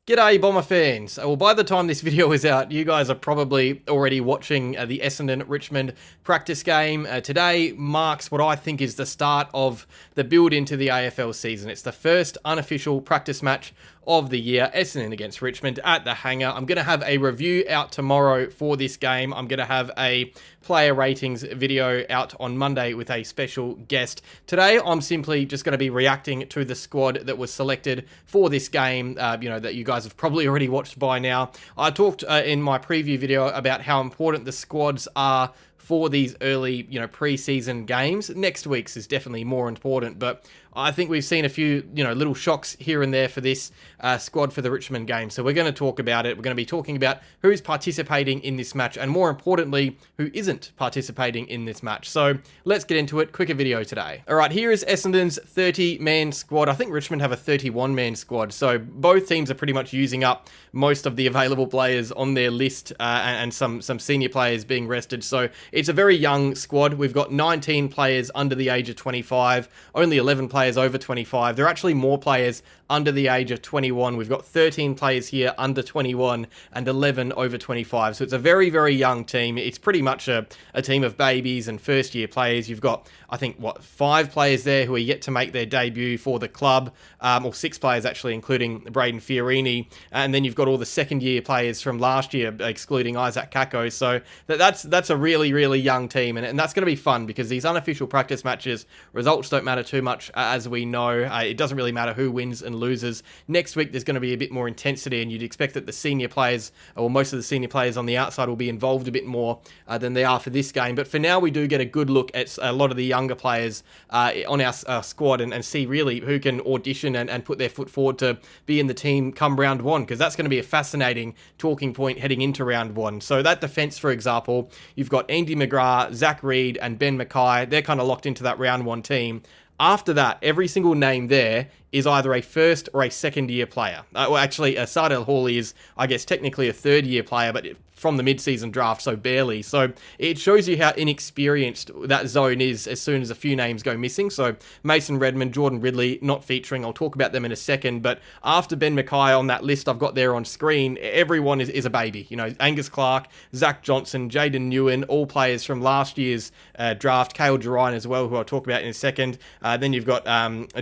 G'day Bomber fans. Well, by the time this video is out, you guys are probably already watching the Essendon-Richmond practice game. Today marks what I think is the start of the build into the AFL season. It's the first unofficial practice match of the year, Essendon against Richmond at the Hangar. I'm going to have a review out tomorrow for this game. I'm going to have a player ratings video out on Monday with a special guest. Today, I'm simply just going to be reacting to the squad that was selected for this game, that you guys have probably already watched by now. I talked in my preview video about how important the squads are for these early, pre-season games. Next week's is definitely more important, but I think we've seen a few, little shocks here and there for this squad for the Richmond game. So we're going to talk about it. We're going to be talking about who's participating in this match and, more importantly, who isn't participating in this match. So let's get into it. Quicker video today. All right, here is Essendon's 30-man squad. I think Richmond have a 31-man squad. So both teams are pretty much using up most of the available players on their list and some senior players being rested. So it's a very young squad. We've got 19 players under the age of 25, only 11 players over 25. There are actually more players under the age of 21. We've got 13 players here under 21 and 11 over 25. So it's a very, very young team. It's pretty much a team of babies and first year players. You've got, I think, 5 players there who are yet to make their debut for the club, or 6 players actually, including Braden Fiorini. And then you've got all the second year players from last year, excluding Isaac Kako. So that's a really, really young team. And that's going to be fun because these unofficial practice matches, results don't matter too much, as we know. It doesn't really matter who wins and losers. Next week, there's going to be a bit more intensity, and you'd expect that the senior players, or most of the senior players on the outside, will be involved a bit more than they are for this game. But for now, we do get a good look at a lot of the younger players on our squad and see really who can audition and put their foot forward to be in the team come round one, because that's going to be a fascinating talking point heading into round one. So that defence, for example, you've got Andy McGrath, Zach Reed, and Ben Mackay. They're kind of locked into that round one team. After that, every single name there is either a first or a second year player. Tsatas Hawley is, I guess, technically a third year player, but from the mid-season draft, so barely. So it shows you how inexperienced that zone is as soon as a few names go missing. So Mason Redmond, Jordan Ridley, not featuring. I'll talk about them in a second. But after Ben Mackay on that list I've got there on screen, everyone is a baby. Angus Clark, Zach Johnson, Jaden Nguyen, all players from last year's draft. Cale Gerine as well, who I'll talk about in a second. Then you've got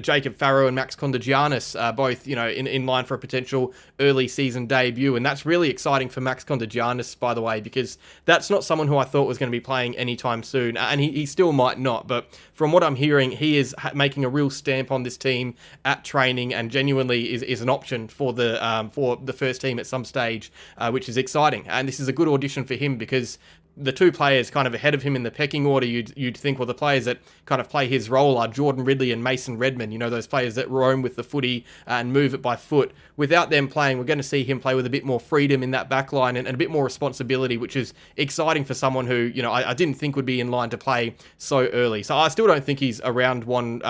Jacob Farrow and Max Kondagianis, both, in line for a potential early season debut. And that's really exciting for Max Kondagianis, by the way, because that's not someone who I thought was going to be playing anytime soon, and he still might not, but from what I'm hearing, he is making a real stamp on this team at training, and genuinely is an option for the first team at some stage, which is exciting. And this is a good audition for him because the two players kind of ahead of him in the pecking order, you'd think, well, the players that kind of play his role are Jordan Ridley and Mason Redmond, those players that roam with the footy and move it by foot. Without them playing, we're going to see him play with a bit more freedom in that back line and a bit more responsibility, which is exciting for someone who, I didn't think would be in line to play so early. So I still don't think he's a round one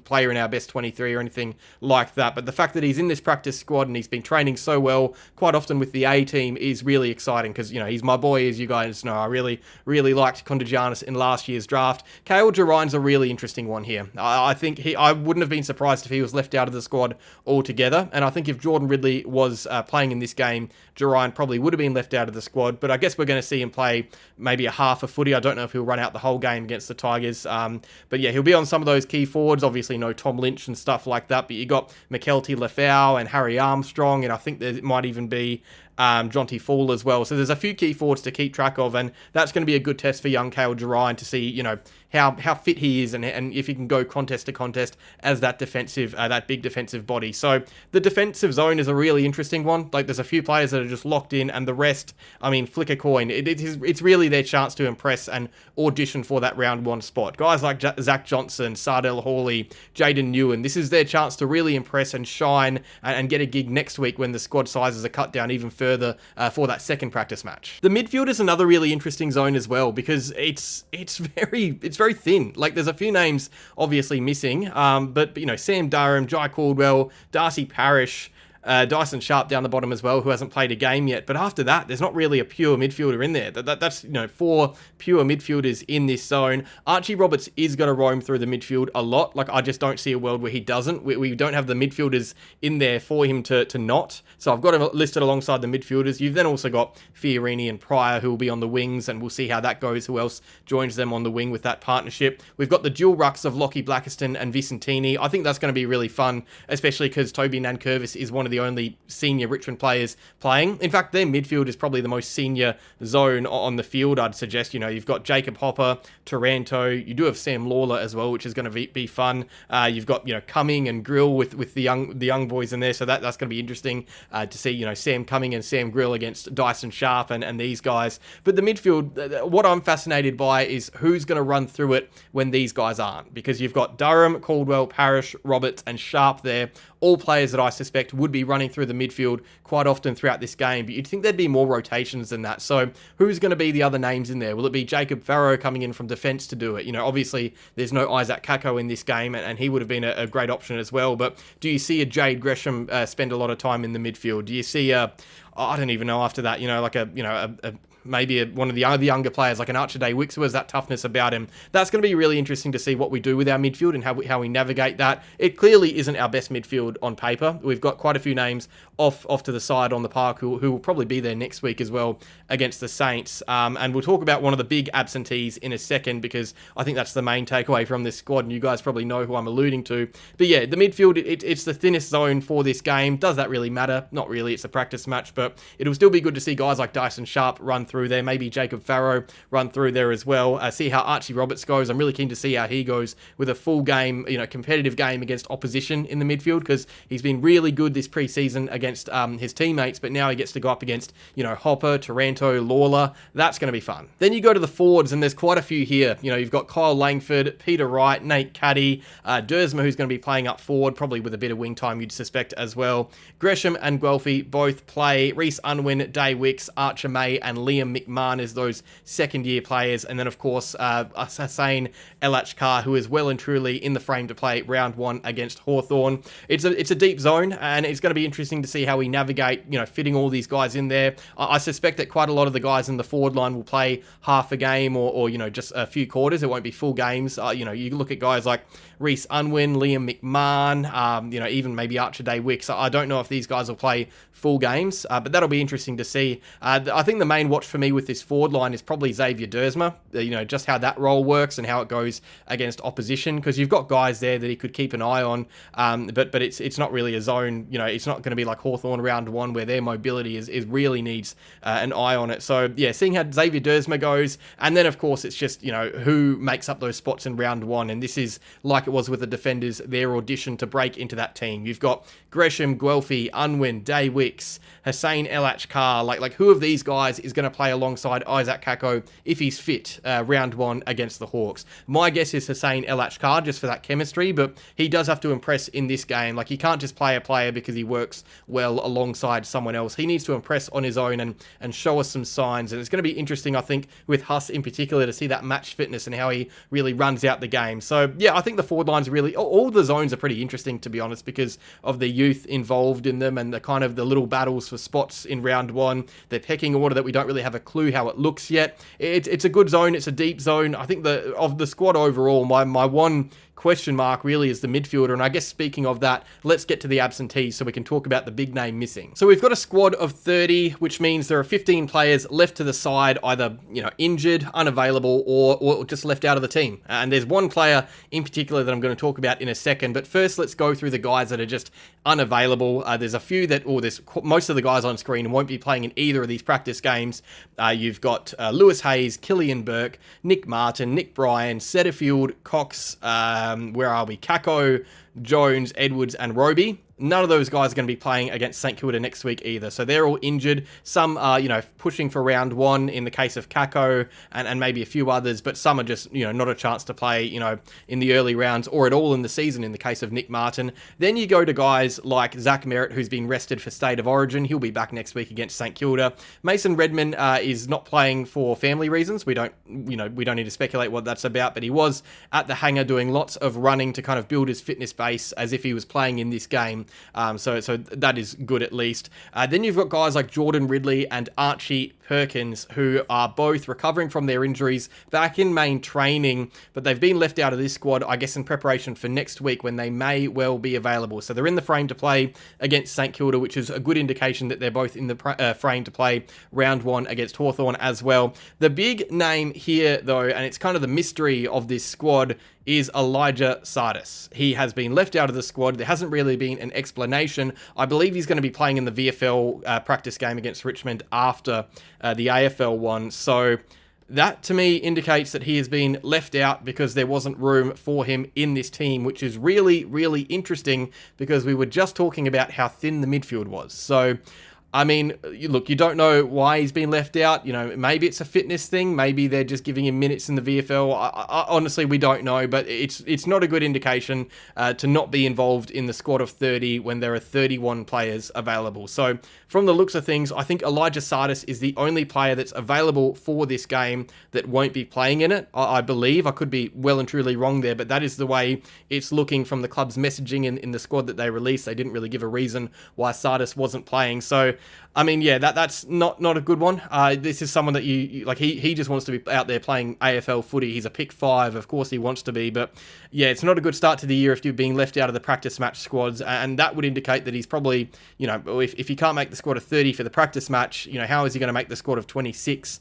player in our best 23 or anything like that. But the fact that he's in this practice squad and he's been training so well, quite often with the A team, is really exciting because, he's my boy, as you guys know. I really, really liked Kondagianis in last year's draft. Cale Gerine's a really interesting one here. I think I wouldn't have been surprised if he was left out of the squad altogether. And I think if Jordan Ridley was playing in this game, Gerine probably would have been left out of the squad. But I guess we're going to see him play maybe a half a footy. I don't know if he'll run out the whole game against the Tigers. But yeah, he'll be on some of those key forwards. Obviously, no Tom Lynch and stuff like that. But you got Mykelti Lefau and Harry Armstrong. And I think there might even be Jonty Fall as well. So there's a few key forwards to keep track of, and that's going to be a good test for young Cale Gerine to see, how fit he is and if he can go contest to contest as that big defensive body. So the defensive zone is a really interesting one. Like, there's a few players that are just locked in, and the rest, flick a coin. It's really their chance to impress and audition for that round one spot. Guys like Zach Johnson, Tsatas Hawley, Jaden Nguyen, this is their chance to really impress and shine and get a gig next week when the squad sizes are cut down even further for that second practice match. The midfield is another really interesting zone as well because it's very thin. Like, there's a few names obviously missing, but Sam Durham, Jai Caldwell, Darcy Parish, Dyson Sharp down the bottom as well, who hasn't played a game yet. But after that, there's not really a pure midfielder in there. That's 4 pure midfielders in this zone. Archie Roberts is going to roam through the midfield a lot. Like, I just don't see a world where he doesn't. We don't have the midfielders in there for him to not. So I've got him listed alongside the midfielders. You've then also got Fiorini and Pryor, who will be on the wings, and we'll see how that goes. Who else joins them on the wing with that partnership? We've got the dual rucks of Lockie Blackiston and Vicentini. I think that's going to be really fun, especially because Toby Nankervis is one of the only senior Richmond players playing. In fact, their midfield is probably the most senior zone on the field, I'd suggest. You've got Jacob Hopper, Taranto. You do have Sam Lawler as well, which is going to be fun. You've got, Cumming and Grill with the young boys in there, so that's going to be interesting to see, Sam Cumming and Sam Grill against Dyson Sharp and these guys. But the midfield, what I'm fascinated by is who's going to run through it when these guys aren't, because you've got Durham, Caldwell, Parrish, Roberts and Sharp there, all players that I suspect would be running through the midfield quite often throughout this game, but you'd think there'd be more rotations than that. So who's going to be the other names in there? Will it be Jacob Farrow coming in from defence to do it? Obviously there's no Isaac Kako in this game, and he would have been a great option as well, but do you see a Jade Gresham spend a lot of time in the midfield? Do you see I don't even know after that, maybe one of the other younger players like an Archie Wicks who has that toughness about him? That's going to be really interesting to see what we do with our midfield and how we navigate that. It clearly isn't our best midfield on paper. We've got quite a few names off to the side on the park who will probably be there next week as well against the Saints. And we'll talk about one of the big absentees in a second, because I think that's the main takeaway from this squad, and you guys probably know who I'm alluding to. But yeah, the midfield, it's the thinnest zone for this game. Does that really matter? Not really. It's a practice match, but it'll still be good to see guys like Dyson Sharp run through there. Maybe Jacob Farrow run through there as well. See how Archie Roberts goes. I'm really keen to see how he goes with a full game, competitive game against opposition in the midfield, because he's been really good this preseason against his teammates, but now he gets to go up against, Hopper, Taranto, Lawler. That's going to be fun. Then you go to the forwards, and there's quite a few here. You've got Kyle Langford, Peter Wright, Nate Caddy, Dersma, who's going to be playing up forward, probably with a bit of wing time, you'd suspect as well. Gresham and Guelphy both play. Reece Unwin, Day Wicks, Archer May, and Liam McMahon as those second-year players. And then, of course, Hussein Elachkar, who is well and truly in the frame to play round 1 against Hawthorn. It's a deep zone, and it's going to be interesting to see how we navigate, fitting all these guys in there. I suspect that quite a lot of the guys in the forward line will play half a game or just a few quarters. It won't be full games. You look at guys like Reece Unwin, Liam McMahon, even maybe Archer Day Wicks. I don't know if these guys will play full games, but that'll be interesting to see. I think the main watch for me with this forward line is probably Xavier Dersma, just how that role works and how it goes against opposition, because you've got guys there that he could keep an eye on, but it's not really a zone. It's not going to be like Hawthorn round 1 where their mobility is really needs an eye on it. So yeah, seeing how Xavier Dersma goes, and then of course it's just who makes up those spots in round 1, and this is like it was with the defenders, their audition to break into that team. You've got Gresham, Guelphy, Unwin, Day Wicks, Hussein Elachkar. Like who of these guys is going to play alongside Isaac Kako if he's fit round 1 against the Hawks? My guess is Hussein Elachkar, just for that chemistry, but he does have to impress in this game. Like, he can't just play a player because he works well alongside someone else. He needs to impress on his own and show us some signs, and it's going to be interesting, I think, with Huss in particular, to see that match fitness and how he really runs out the game. So yeah, I think the forward lines really, all the zones are pretty interesting, to be honest, because of the youth involved in them and the kind of the little battles for spots in round 1, the pecking order that we don't really have a clue how it looks yet. It's a good zone. It's a deep zone. I think of the squad overall, my one question mark really is the midfielder. And I guess speaking of that, let's get to the absentees so we can talk about the big name missing. So we've got a squad of 30, which means there are 15 players left to the side, either injured, unavailable, or just left out of the team. And there's one player in particular that I'm going to talk about in a second. But first, let's go through the guys that are just unavailable. There's a few that, there's most of the guys on screen won't be playing in either of these practice games. You've got Lewis Hayes, Killian Burke, Nick Martin, Nick Bryan, Setterfield, Cox, where are we? Kako, Jones, Edwards, and Roby. None of those guys are going to be playing against St Kilda next week either. So they're all injured. Some are, pushing for round 1 in the case of Kako and maybe a few others, but some are just, not a chance to play, in the early rounds or at all in the season in the case of Nick Martin. Then you go to guys like Zach Merritt, who's been rested for State of Origin. He'll be back next week against St Kilda. Mason Redman is not playing for family reasons. We don't need to speculate what that's about, but he was at the hangar doing lots of running to kind of build his fitness face as if he was playing in this game. So that is good at least. Then you've got guys like Jordan Ridley and Archie Perkins, who are both recovering from their injuries back in main training, but they've been left out of this squad, I guess, in preparation for next week when they may well be available. So they're in the frame to play against St Kilda, which is a good indication that they're both in the frame to play round 1 against Hawthorn as well. The big name here, though, and it's kind of the mystery of this squad, is Elijah Tsatas. He has been left out of the squad. There hasn't really been an explanation. I believe he's going to be playing in the VFL practice game against Richmond after the AFL one. So that to me indicates that he has been left out because there wasn't room for him in this team, which is really, really interesting because we were just talking about how thin the midfield was. So I mean, look, you don't know why he's been left out. You know, maybe it's a fitness thing. Maybe they're just giving him minutes in the VFL. Honestly, we don't know, but it's not a good indication to not be involved in the squad of 30 when there are 31 players available. So from the looks of things, I think Elijah Tsatas is the only player that's available for this game that won't be playing in it. I believe. I could be well and truly wrong there, but that is the way it's looking from the club's messaging in the squad that they released. They didn't really give a reason why Tsatas wasn't playing. So I mean, yeah, that's not a good one. This is someone that you like. He just wants to be out there playing AFL footy. He's a pick 5, of course he wants to be, but yeah, it's not a good start to the year if you're being left out of the practice match squads, and that would indicate that he's probably, you know, if he can't make the squad of 30 for the practice match, you know, how is he going to make the squad of 26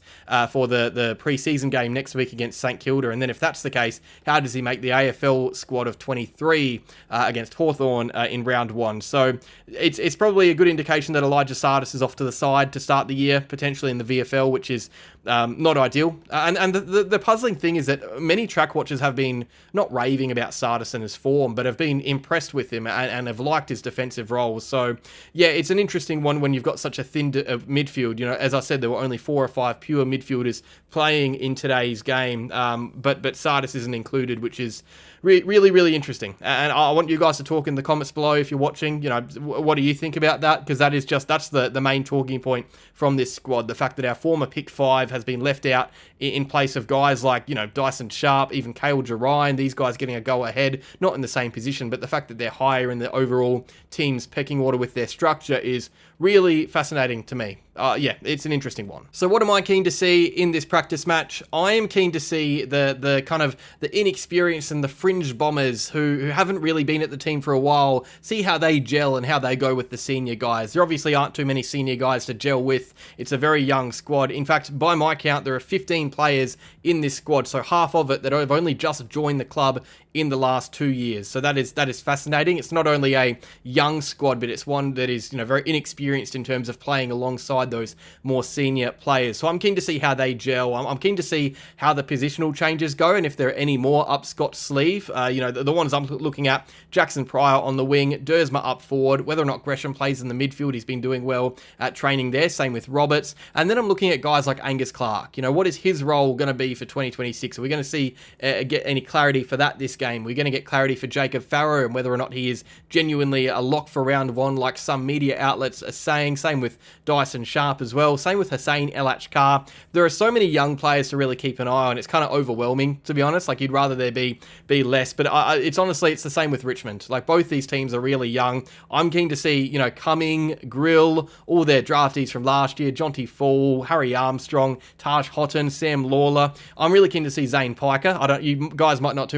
for the pre-season game next week against St Kilda? And then if that's the case, how does he make the AFL squad of 23 against Hawthorn in round 1? So it's probably a good indication that Elijah Tsatas is off to the side to start the year, potentially in the VFL, which is not ideal. And the puzzling thing is that many track watchers have been not raving about Tsatas and his form, but have been impressed with him and have liked his defensive roles. So yeah, it's an interesting one when you've got such a thin midfield. You know, as I said, there were only 4 or 5 pure midfielders playing in today's game, but Tsatas isn't included, which is really, really interesting. And I want you guys to talk in the comments below if you're watching. You know, what do you think about that? Because that's the main talking point from this squad. The fact that our former pick 5 has been left out in place of guys like, you know, Dyson Sharp, even Cale Jarine, these guys getting a go ahead, not in the same position, but the fact that they're higher in the overall team's pecking order with their structure is really fascinating to me. Yeah, it's an interesting one. So what am I keen to see in this practice match? I am keen to see the kind of the inexperienced and the fringe bombers who haven't really been at the team for a while, see how they gel and how they go with the senior guys. There obviously aren't too many senior guys to gel with. It's a very young squad. In fact, by my count, there are 15 players in this squad, so half of it that have only just joined the club in the last 2 years. So that is fascinating. It's not only a young squad, but it's one that is, you know, very inexperienced in terms of playing alongside those more senior players. So I'm keen to see how they gel. I'm keen to see how the positional changes go and if there are any more up Scott's sleeve. You know, the ones I'm looking at, Jackson Pryor on the wing, Dersma up forward, whether or not Gresham plays in the midfield, he's been doing well at training there. Same with Roberts. And then I'm looking at guys like Angus Clark. You know, what is his role going to be for 2026? Are we going to see get any clarity for that this game? We're going to get clarity for Jacob Farrow and whether or not he is genuinely a lock for round 1 like some media outlets are saying. Same with Dyson Sharp as well. Same with Hussein El Achkar. There are so many young players to really keep an eye on. It's kind of overwhelming, to be honest. Like, you'd rather there be less. But it's honestly, it's the same with Richmond. Like, both these teams are really young. I'm keen to see, you know, Cumming, Grill, all their draftees from last year, Jonty Fall, Harry Armstrong, Taj Houghton, Sam Lawler. I'm really keen to see Zane Piker. You guys might not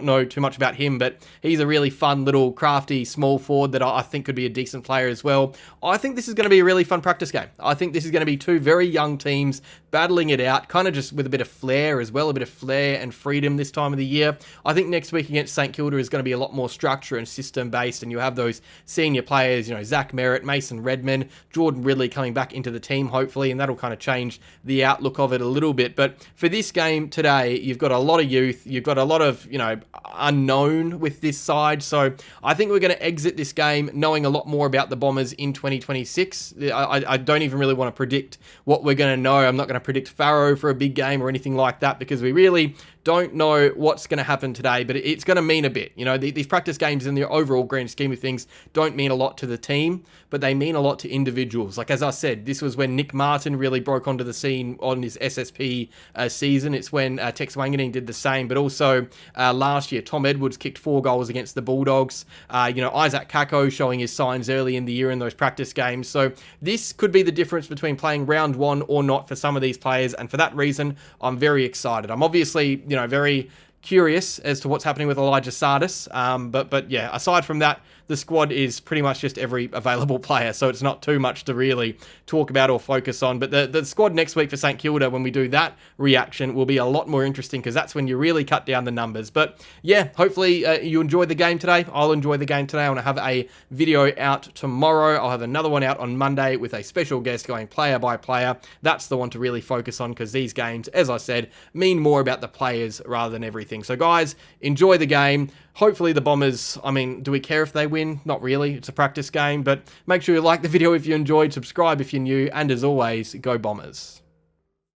know too much about him, but he's a really fun little crafty small forward that I think could be a decent player as well. I think this is going to be a really fun practice game. I think this is going to be 2 very young teams battling it out, kind of just with a bit of flair as well, a bit of flair and freedom this time of the year. I think next week against St Kilda is going to be a lot more structure and system based, and you have those senior players, you know, Zach Merritt, Mason Redman, Jordan Ridley coming back into the team hopefully, and that'll kind of change the outlook of it a little bit. But for this game today, you've got a lot of youth, you've got a lot of, you know, unknown with this side, so I think we're going to exit this game knowing a lot more about the Bombers in 2026. I don't even even really want to predict what we're going to know. I'm not going to predict Faro for a big game or anything like that, because we really don't know what's going to happen today, but it's going to mean a bit. You know, these practice games in the overall grand scheme of things don't mean a lot to the team, but they mean a lot to individuals. Like, as I said, this was when Nick Martin really broke onto the scene on his SSP season. It's when Tex Wanganeen did the same, but also last year, Tom Edwards kicked 4 goals against the Bulldogs. You know, Isaac Kako showing his signs early in the year in those practice games. So this could be the difference between playing round 1 or not for some of these players, and for that reason, I'm very excited. I'm obviously, you know, very curious as to what's happening with Elijah Tsatas. But yeah, aside from that, the squad is pretty much just every available player, so it's not too much to really talk about or focus on. But the squad next week for St Kilda, when we do that reaction, will be a lot more interesting, because that's when you really cut down the numbers. But yeah, hopefully you enjoyed the game today. I'll enjoy the game today. I want to have a video out tomorrow. I'll have another one out on Monday with a special guest going player by player. That's the one to really focus on, because these games, as I said, mean more about the players rather than everything. So guys, enjoy the game. Hopefully the Bombers, I mean, do we care if they win? Not really. It's a practice game, but make sure you like the video if you enjoyed, subscribe if you're new, and as always, go Bombers.